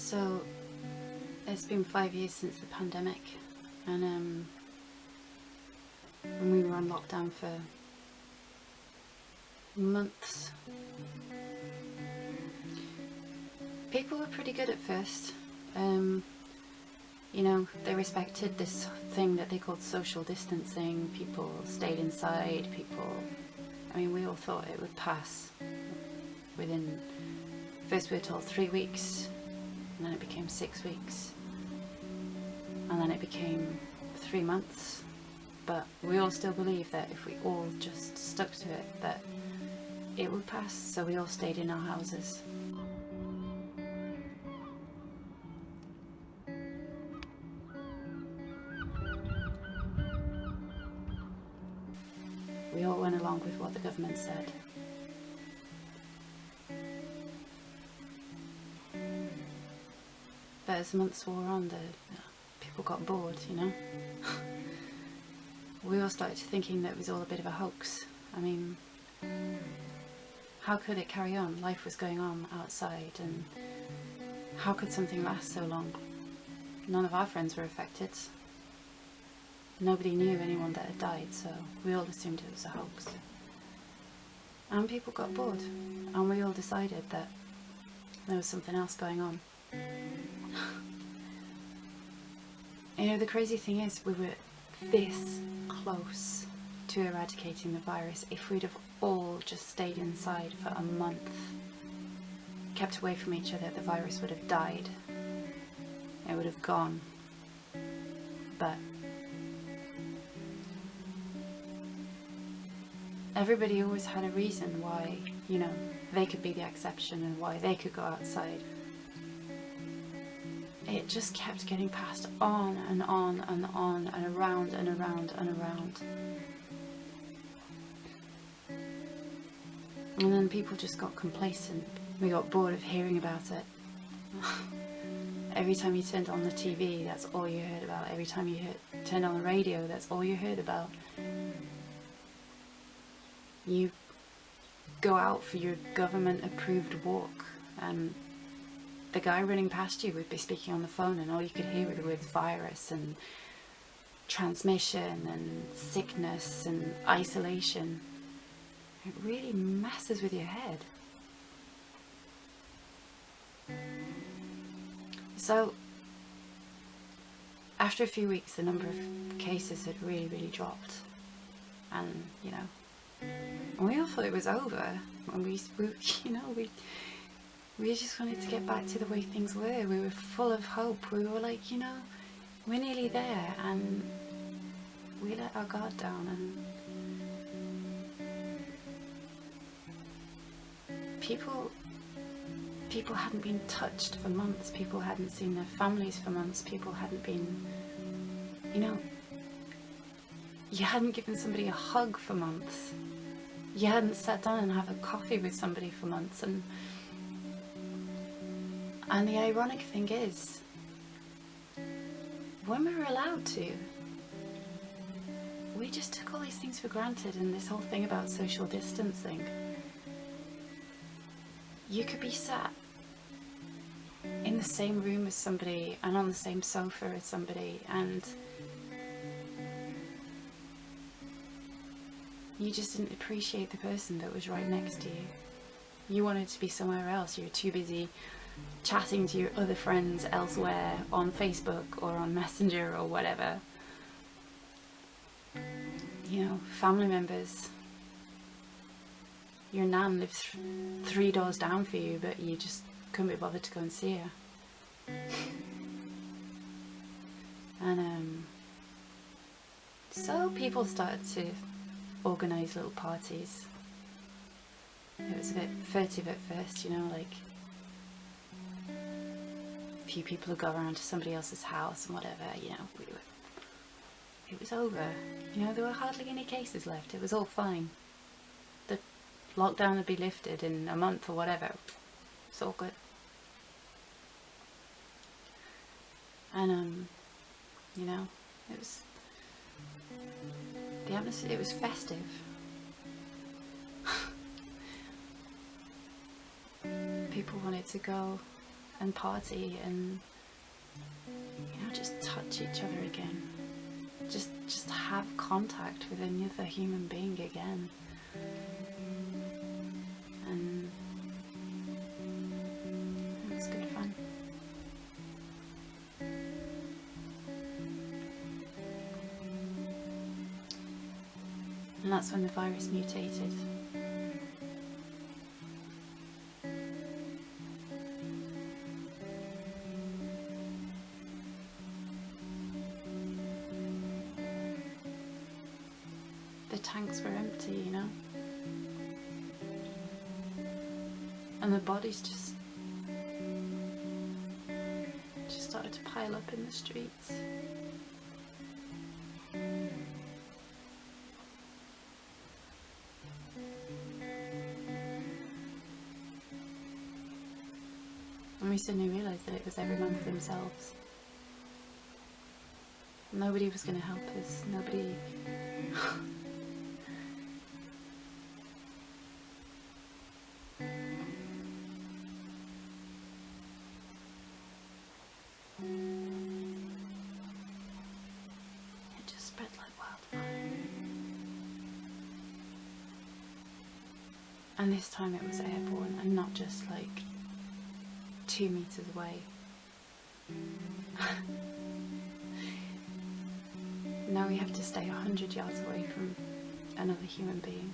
So it's been 5 years since the pandemic, and we were on lockdown for months. People were pretty good at first. You know, they respected this thing that they called social distancing. People stayed inside, I mean, we all thought it would pass within, first we were told 3 weeks, and then it became 6 weeks, and then it became 3 months. But we all still believe that if we all just stuck to it, that it would pass, so we all stayed in our houses. We all went along with what the government said. But as the months wore on, people got bored, you know? We all started thinking that it was all a bit of a hoax. I mean, how could it carry on? Life was going on outside, and how could something last so long? None of our friends were affected. Nobody knew anyone that had died, so we all assumed it was a hoax. And people got bored, and we all decided that there was something else going on. You know, the crazy thing is, we were this close to eradicating the virus if we'd have all just stayed inside for a month, kept away from each other. The virus would have died. It would have gone. But everybody always had a reason why, you know, they could be the exception and why they could go outside. It just kept getting passed on and on and on and around and around and around. And then people just got complacent. We got bored of hearing about it. Every time you turned on the TV, that's all you heard about. Every time you turned on the radio, that's all you heard about. You go out for your government-approved walk, and the guy running past you would be speaking on the phone, and all you could hear were the words virus and transmission and sickness and isolation. It really messes with your head. So, after a few weeks, the number of cases had really dropped, and you know, we all thought it was over. And we just wanted to get back to the way things were. We were full of hope. We were like, you know, we're nearly there, and we let our guard down, and people hadn't been touched for months. People hadn't seen their families for months. People hadn't been, you know, you hadn't given somebody a hug for months. You hadn't sat down and had a coffee with somebody for months. And the ironic thing is, when we were allowed to, we just took all these things for granted. And this whole thing about social distancing, you could be sat in the same room as somebody and on the same sofa as somebody, and you just didn't appreciate the person that was right next to you. You wanted to be somewhere else. You were too busy chatting to your other friends elsewhere on Facebook or on Messenger or whatever. You know, family members. Your nan lives 3 doors down for you, but you just couldn't be bothered to go and see her. And so people started to organise little parties. It was a bit furtive at first, you know, like a few people would go around to somebody else's house and whatever, you know. It was over. You know, there were hardly any cases left. It was all fine. The lockdown would be lifted in a month or whatever. It's all good. And you know, it was the atmosphere. It was festive. People wanted to go and party and, you know, just touch each other again. Just have contact with another human being again. And it was good fun. And that's when the virus mutated. The tanks were empty, you know, and the bodies just started to pile up in the streets. And we suddenly realised that it was every man for themselves. Nobody was going to help us, nobody. It just spread like wildfire. And this time it was airborne and not just like 2 meters away. Now we have to stay 100 yards away from another human being.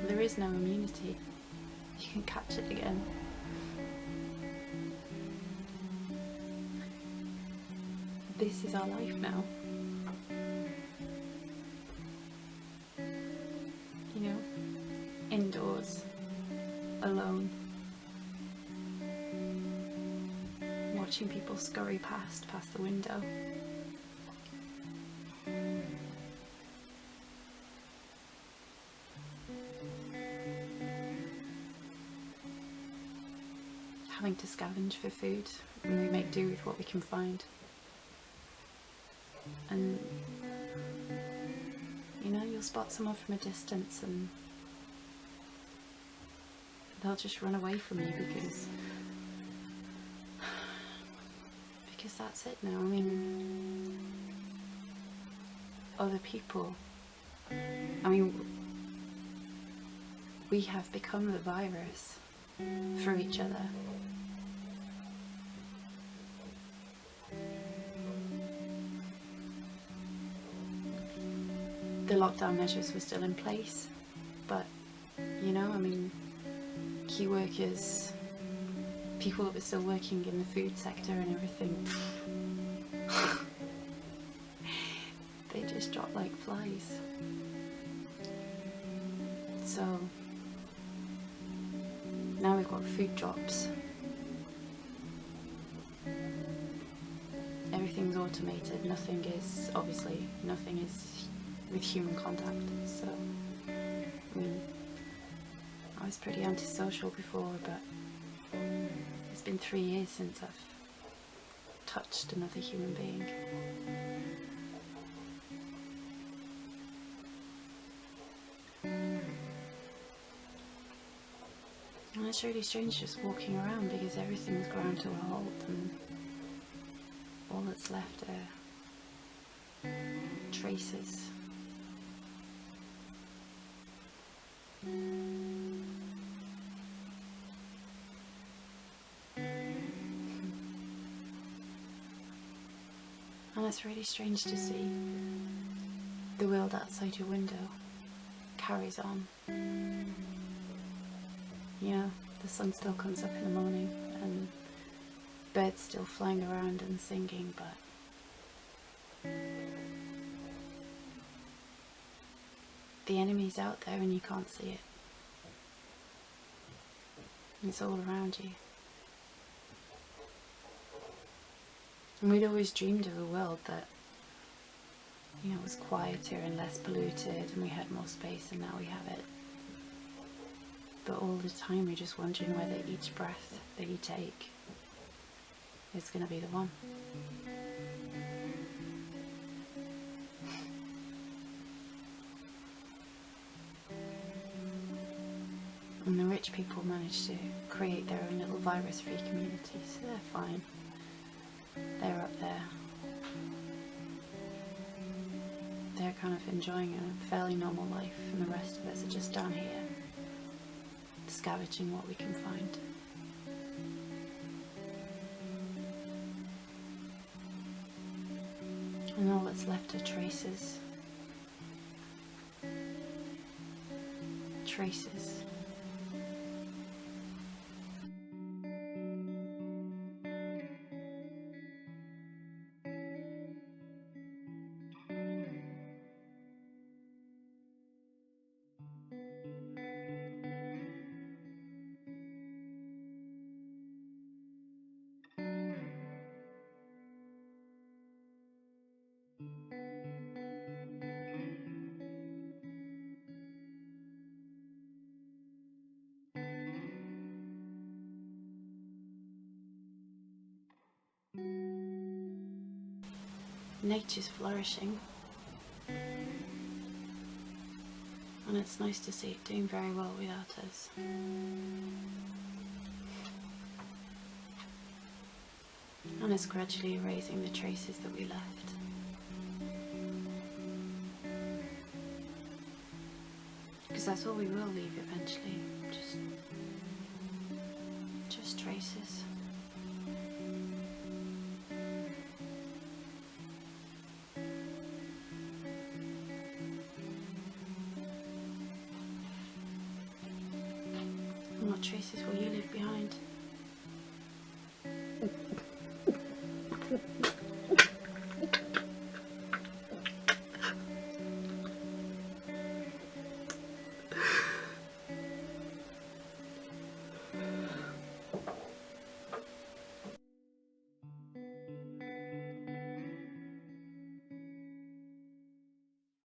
There is no immunity. You can catch it again. This is our life now. You know, indoors, alone, watching people scurry past the window. Having to scavenge for food, and we make do with what we can find. And you know, you'll spot someone from a distance and they'll just run away from you because that's it now. I mean, other people, I mean, we have become the virus for each other. The lockdown measures were still in place, but, you know, I mean, key workers, people that were still working in the food sector and everything, they just dropped like flies. So now we've got food drops. Everything's automated. Nothing is with human contact. So, I mean, I was pretty antisocial before, but it's been 3 years since I've touched another human being. And it's really strange just walking around because everything's ground to a halt and all that's left are traces. And it's really strange to see the world outside your window carries on. You know, the sun still comes up in the morning and birds still flying around and singing, but the enemy's out there and you can't see it. It's all around you. And we'd always dreamed of a world that, you know, was quieter and less polluted and we had more space, and now we have it. But all the time we're just wondering whether each breath that you take is going to be the one. And the rich people manage to create their own little virus-free communities, so they're fine. They're up there. They're kind of enjoying a fairly normal life, and the rest of us are just down here, scavenging what we can find. And all that's left are traces. Traces. Nature's flourishing, and it's nice to see it doing very well without us. And it's gradually erasing the traces that we left. Because that's all we will leave eventually, just traces. And what traces will you leave behind?